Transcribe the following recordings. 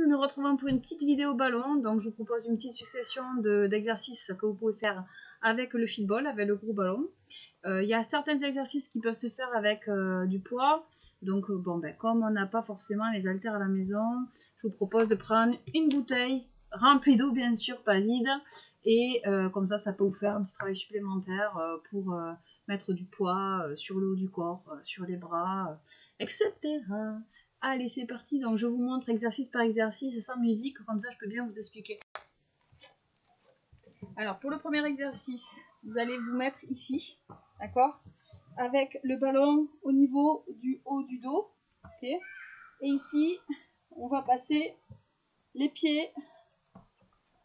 nous nous retrouvons pour une petite vidéo ballon. Donc je vous propose une petite succession d'exercices que vous pouvez faire avec le fitball, avec le gros ballon. Il y a certains exercices qui peuvent se faire avec du poids. Donc bon, comme on n'a pas forcément les haltères à la maison, je vous propose de prendre une bouteille remplie d'eau, bien sûr, pas vide. Et comme ça peut vous faire un petit travail supplémentaire pour mettre du poids sur le haut du corps, sur les bras, etc. Allez, c'est parti. Donc, je vous montre exercice par exercice, sans musique, comme ça je peux bien vous expliquer. Alors, pour le premier exercice, vous allez vous mettre ici, d'accord, avec le ballon au niveau du haut du dos, ok. Et ici, on va passer les pieds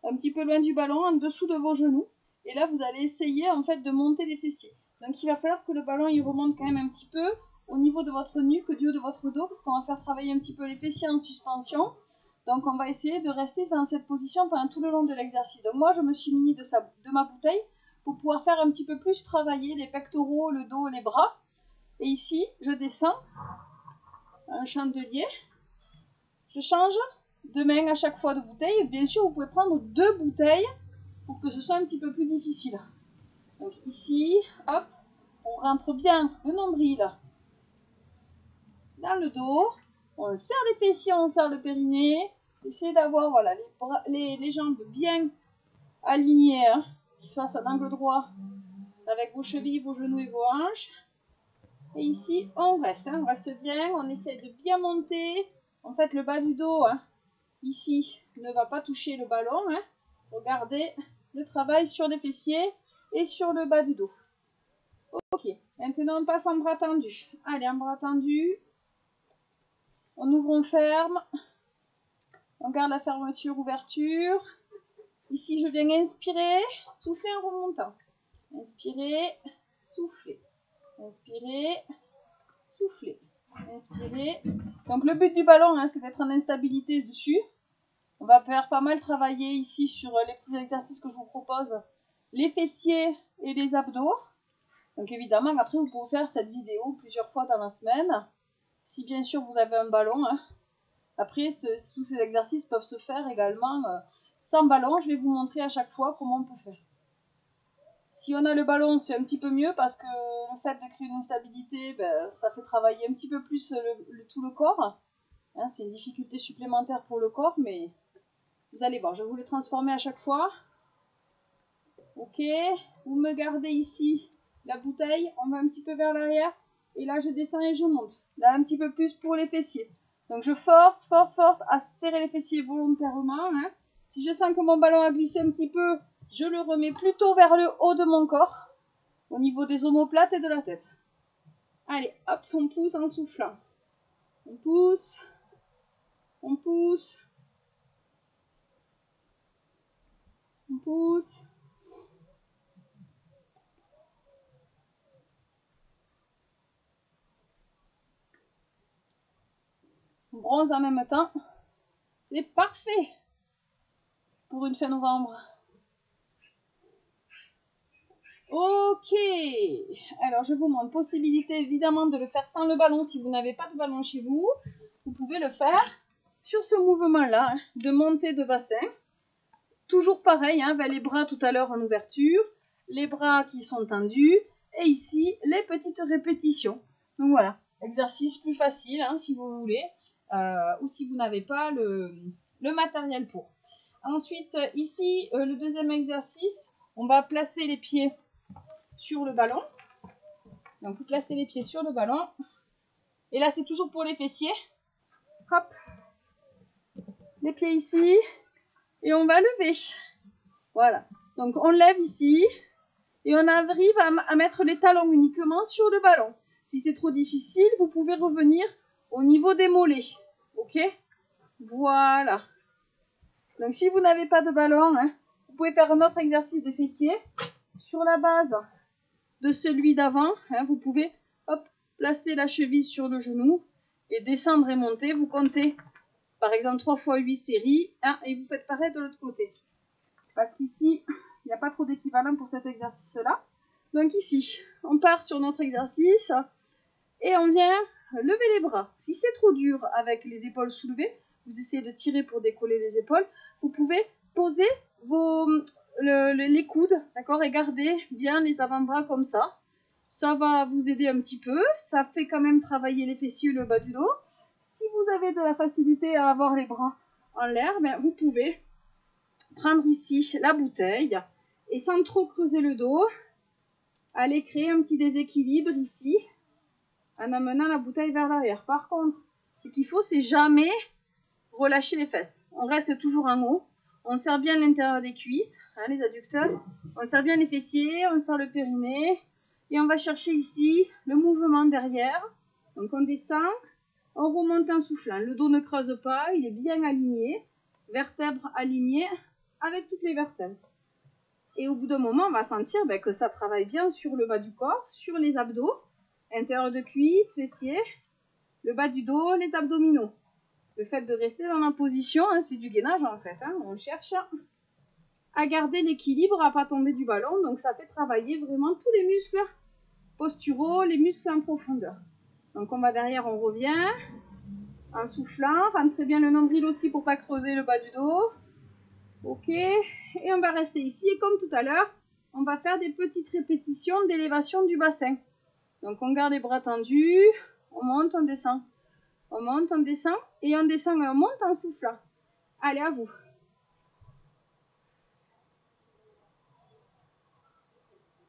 un petit peu loin du ballon, en dessous de vos genoux. Et là, vous allez essayer, en fait, de monter les fessiers. Donc, il va falloir que le ballon, il remonte quand même un petit peu au niveau de votre nuque, du haut de votre dos, parce qu'on va faire travailler un petit peu les fessiers en suspension. Donc on va essayer de rester dans cette position pendant tout le long de l'exercice. Donc moi je me suis munie de ma bouteille pour pouvoir faire un petit peu plus travailler les pectoraux, le dos, les bras. Et ici, je descends un chandelier. Je change de main à chaque fois de bouteille. Et bien sûr, vous pouvez prendre 2 bouteilles pour que ce soit un petit peu plus difficile. Donc ici, hop, on rentre bien le nombril dans le dos, on serre les fessiers, on serre le périnée, essayez d'avoir voilà, les jambes bien alignées, hein, qui fassent un angle droit avec vos chevilles, vos genoux et vos hanches. Et ici, on reste bien, on essaie de bien monter. En fait, le bas du dos, hein, ici, ne va pas toucher le ballon. Hein. Regardez le travail sur les fessiers et sur le bas du dos. Ok, maintenant on passe en bras tendu. Allez, en bras tendu. On ouvre, on ferme. On garde la fermeture, ouverture. Ici, je viens inspirer, souffler en remontant. Inspirer, souffler. Inspirer, souffler. Inspirer. Donc, le but du ballon, hein, c'est d'être en instabilité dessus. On va faire pas mal travailler ici sur les petits exercices que je vous propose. Les fessiers et les abdos. Donc, évidemment, après, vous pouvez faire cette vidéo plusieurs fois dans la semaine. Si bien sûr, vous avez un ballon, hein. Après, tous ces exercices peuvent se faire également sans ballon. Je vais vous montrer à chaque fois comment on peut faire. Si on a le ballon, c'est un petit peu mieux parce que le fait de créer une instabilité, ça fait travailler un petit peu plus tout le corps. Hein, c'est une difficulté supplémentaire pour le corps, mais vous allez voir, je vais vous le transformer à chaque fois. Ok, vous me gardez ici la bouteille, on va un petit peu vers l'arrière. Et là, je descends et je monte. Là, un petit peu plus pour les fessiers. Donc je force à serrer les fessiers volontairement. Hein. Si je sens que mon ballon a glissé un petit peu, je le remets plutôt vers le haut de mon corps, au niveau des omoplates et de la tête. Allez, hop, on pousse en soufflant. On pousse, on pousse, on pousse. On bronze en même temps. C'est parfait pour une fin novembre. Ok, alors je vous montre possibilité évidemment de le faire sans le ballon si vous n'avez pas de ballon chez vous. Vous pouvez le faire sur ce mouvement-là, hein, de montée de bassin. Toujours pareil, hein, avec les bras tout à l'heure en ouverture, les bras qui sont tendus, et ici les petites répétitions. Donc voilà, exercice plus facile hein, si vous voulez, ou si vous n'avez pas le matériel pour. Ensuite, ici, le deuxième exercice, on va placer les pieds sur le ballon. Donc vous placez les pieds sur le ballon. Et là, c'est toujours pour les fessiers. Hop. Les pieds ici. Et on va lever. Voilà. Donc on lève ici. Et on arrive à mettre les talons uniquement sur le ballon. Si c'est trop difficile, vous pouvez revenir au niveau des mollets. Ok? Voilà. Donc si vous n'avez pas de ballon, hein, vous pouvez faire un autre exercice de fessier. Sur la base de celui d'avant, hein, vous pouvez hop, placer la cheville sur le genou et descendre et monter. Vous comptez par exemple 3 x 8 séries hein, et vous faites pareil de l'autre côté. Parce qu'ici, il n'y a pas trop d'équivalent pour cet exercice-là. Donc ici, on part sur notre exercice et on vient lever les bras. Si c'est trop dur avec les épaules soulevées, vous essayez de tirer pour décoller les épaules, vous pouvez poser les coudes, d'accord, et garder bien les avant-bras comme ça. Ça va vous aider un petit peu, ça fait quand même travailler les fessiers et le bas du dos. Si vous avez de la facilité à avoir les bras en l'air, ben, vous pouvez prendre ici la bouteille et sans trop creuser le dos, aller créer un petit déséquilibre ici en amenant la bouteille vers l'arrière. Par contre, ce qu'il faut, c'est jamais relâcher les fesses. On reste toujours en haut, on serre bien l'intérieur des cuisses, hein, les adducteurs, on serre bien les fessiers, on serre le périnée et on va chercher ici le mouvement derrière. Donc on descend, on remonte en soufflant. Le dos ne creuse pas, il est bien aligné, vertèbres alignées avec toutes les vertèbres. Et au bout d'un moment, on va sentir que ça travaille bien sur le bas du corps, sur les abdos, intérieur de cuisse, fessiers, le bas du dos, les abdominaux. Le fait de rester dans la position, hein, c'est du gainage en fait. Hein. On cherche à garder l'équilibre, à ne pas tomber du ballon. Donc ça fait travailler vraiment tous les muscles posturaux, les muscles en profondeur. Donc on va derrière, on revient en soufflant. Rentrez bien le nombril aussi pour ne pas creuser le bas du dos. Ok, et on va rester ici. Et comme tout à l'heure, on va faire des petites répétitions d'élévation du bassin. Donc on garde les bras tendus, on monte, on descend. On monte, on descend, et on descend et on monte en soufflant. Allez, à vous.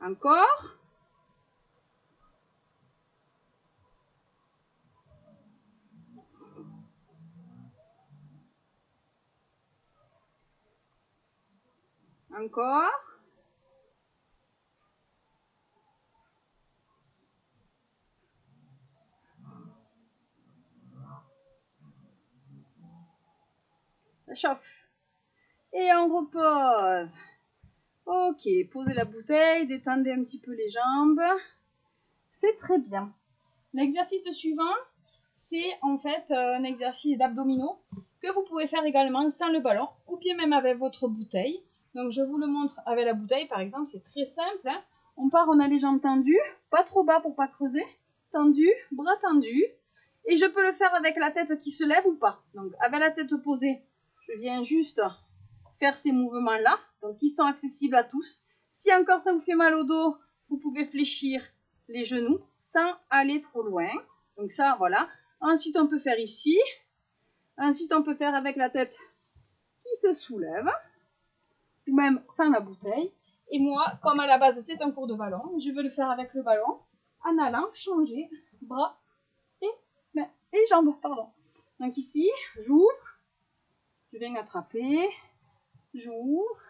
Encore. Encore. Ça chauffe. Et on repose. Ok, posez la bouteille, détendez un petit peu les jambes. C'est très bien. L'exercice suivant, c'est en fait un exercice d'abdominaux que vous pouvez faire également sans le ballon ou bien même avec votre bouteille. Donc je vous le montre avec la bouteille par exemple, c'est très simple. Hein. On part, on a les jambes tendues, pas trop bas pour pas creuser, tendu, bras tendus. Et je peux le faire avec la tête qui se lève ou pas. Donc avec la tête posée, je viens juste faire ces mouvements-là, donc qui sont accessibles à tous. Si encore ça vous fait mal au dos, vous pouvez fléchir les genoux sans aller trop loin. Donc ça, voilà. Ensuite, on peut faire ici. Ensuite, on peut faire avec la tête qui se soulève, ou même sans la bouteille. Et moi, comme à la base, c'est un cours de ballon, je vais le faire avec le ballon en allant changer bras et jambes. Pardon. Donc ici, j'ouvre, je viens attraper, j'ouvre,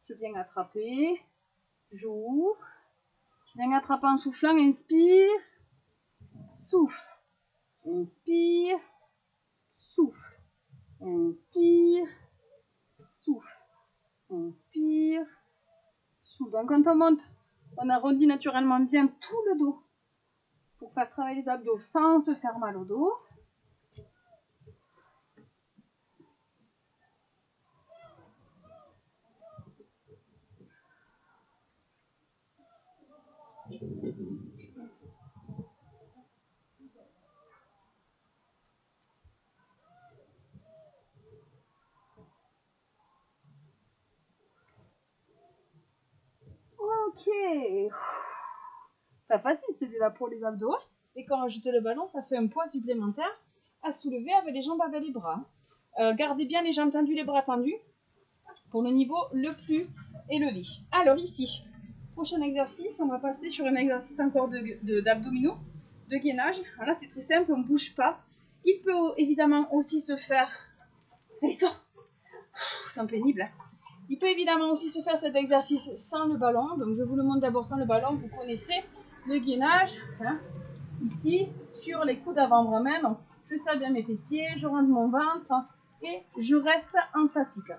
je viens attraper, j'ouvre, je viens attraper en soufflant, inspire, souffle, inspire, souffle, inspire, souffle, inspire, souffle. Donc quand on monte, on arrondit naturellement bien tout le dos pour faire travailler les abdos sans se faire mal au dos. Ok. Pas facile celui-là pour les abdos. Et quand on ajoute le ballon, ça fait un poids supplémentaire à soulever avec les jambes, avec les bras. Gardez bien les jambes tendues, les bras tendus pour le niveau le plus élevé. Alors ici, prochain exercice, on va passer sur un exercice encore d'abdominaux, de gainage. Alors là, c'est très simple, on ne bouge pas. Il peut évidemment aussi se faire... Allez, sors. C'est pénible. Il peut évidemment aussi se faire cet exercice sans le ballon. Donc je vous le montre d'abord sans le ballon. Vous connaissez le gainage. Hein, ici, sur les coudes avant-bras. Donc je serre bien mes fessiers, je rentre mon ventre et je reste en statique.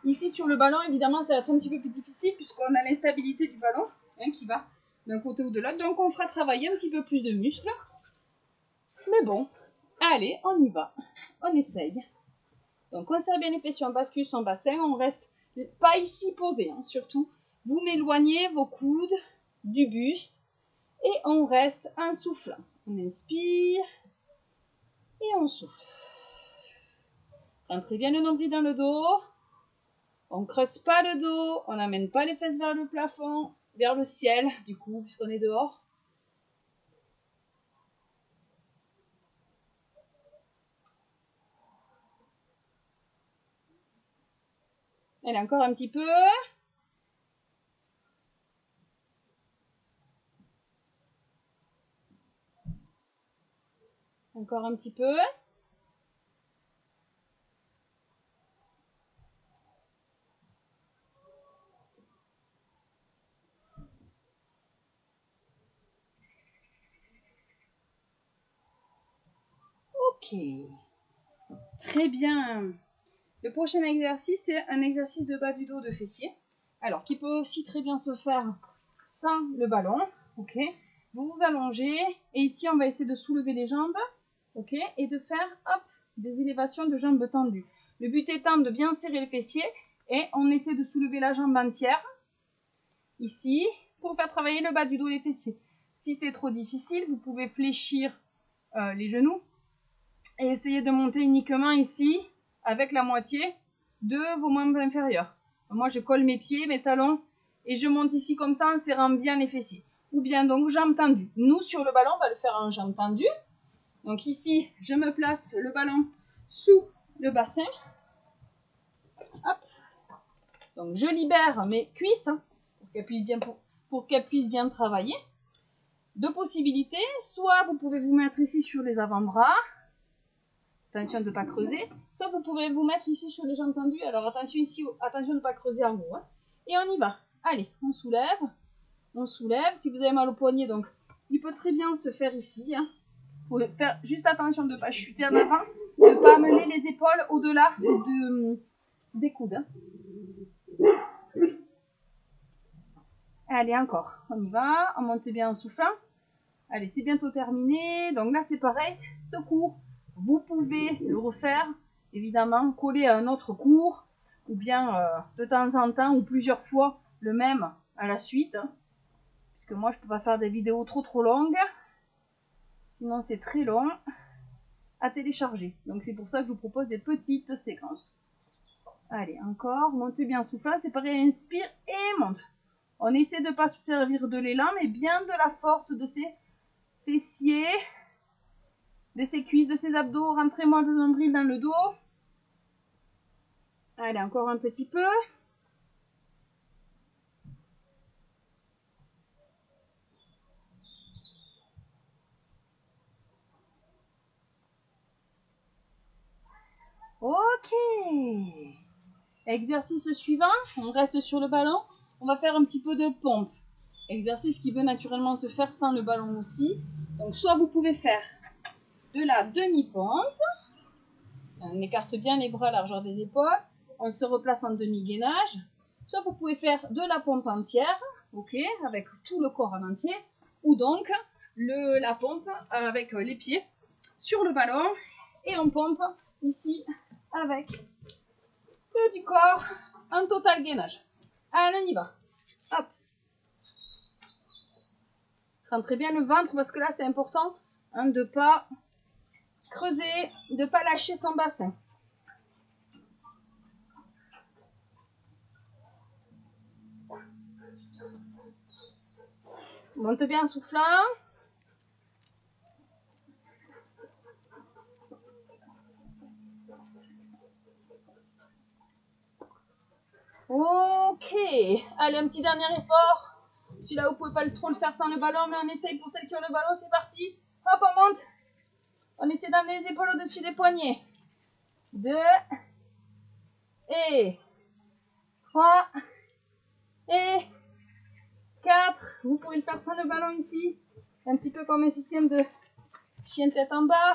Ici, sur le ballon, évidemment, ça va être un petit peu plus difficile puisqu'on a l'instabilité du ballon hein, qui va d'un côté ou de l'autre. Donc on fera travailler un petit peu plus de muscles. Mais bon, allez, on y va. On essaye. Donc on serre bien les fessiers, on bascule son bassin, on reste pas ici posé, hein, surtout. Vous m'éloignez vos coudes du buste et on reste en soufflant. On inspire et on souffle. Rentrez bien le nombril dans le dos. On ne creuse pas le dos. On n'amène pas les fesses vers le plafond, vers le ciel, du coup, puisqu'on est dehors. Allez, encore un petit peu. Encore un petit peu. Ok. Très bien. Le prochain exercice, c'est un exercice de bas du dos de fessier. Alors, qui peut aussi très bien se faire sans le ballon. Ok. Vous vous allongez. Et ici, on va essayer de soulever les jambes. Ok. Et de faire, hop, des élévations de jambes tendues. Le but étant de bien serrer le fessier. Et on essaie de soulever la jambe entière. Ici, pour faire travailler le bas du dos et les fessiers. Si c'est trop difficile, vous pouvez fléchir les genoux. Et essayer de monter uniquement ici, avec la moitié de vos membres inférieurs. Moi, je colle mes pieds, mes talons, et je monte ici comme ça en serrant bien les fessiers. Ou bien donc jambes tendues. Nous, sur le ballon, on va le faire en jambes tendues. Donc ici, je me place le ballon sous le bassin. Hop. Donc je libère mes cuisses pour qu'elles puissent bien travailler. Deux possibilités. Soit vous pouvez vous mettre ici sur les avant-bras. Attention de ne pas creuser. Soit vous pouvez vous mettre ici sur les jambes tendues. Alors attention ici, attention de ne pas creuser en haut. Hein. Et on y va. Allez, on soulève. On soulève. Si vous avez mal au poignet, donc il peut très bien se faire ici. Hein. Faut faire juste attention de ne pas chuter en avant. De ne pas amener les épaules au-delà des coudes. Hein. Allez, encore. On y va. On monte bien en soufflant. Allez, c'est bientôt terminé. Donc là, c'est pareil. Ce cours, vous pouvez le refaire. Évidemment, coller à un autre cours. Ou bien, de temps en temps, ou plusieurs fois, le même à la suite. Puisque moi, je ne peux pas faire des vidéos trop longues. Sinon, c'est très long à télécharger. Donc, c'est pour ça que je vous propose des petites séquences. Allez, encore. Montez bien soufflant. C'est pareil. Inspire et monte. On essaie de ne pas se servir de l'élan, mais bien de la force de ces fessiers, de ses cuisses, de ses abdos. Rentrez-moi le nombril dans le dos. Allez, encore un petit peu. Ok. Exercice suivant. On reste sur le ballon. On va faire un petit peu de pompe. Exercice qui peut naturellement se faire sans le ballon aussi. Donc, soit vous pouvez faire de la demi-pompe. On écarte bien les bras à la largeur des épaules. On se replace en demi-gainage. Soit vous pouvez faire de la pompe entière, ok, avec tout le corps en entier. Ou donc la pompe avec les pieds sur le ballon. Et on pompe ici avec le du corps en total gainage. Allez, on y va. Hop. Rentrez bien le ventre parce que là, c'est important hein, de ne pas creuser, de ne pas lâcher son bassin. Monte bien en soufflant. Ok. Allez, un petit dernier effort. Celui-là, vous pouvez pas trop le faire sans le ballon, mais on essaye pour celles qui ont le ballon. C'est parti. Hop, on monte. On essaie d'amener les épaules au-dessus des poignets. 2. Et 3. Et 4. Vous pouvez le faire sans le ballon ici. Un petit peu comme un système de chien tête en bas.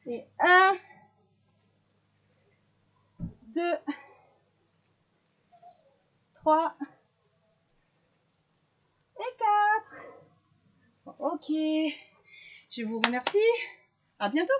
Et 1. 2. 3. Et 4. Ok. Je vous remercie. À bientôt.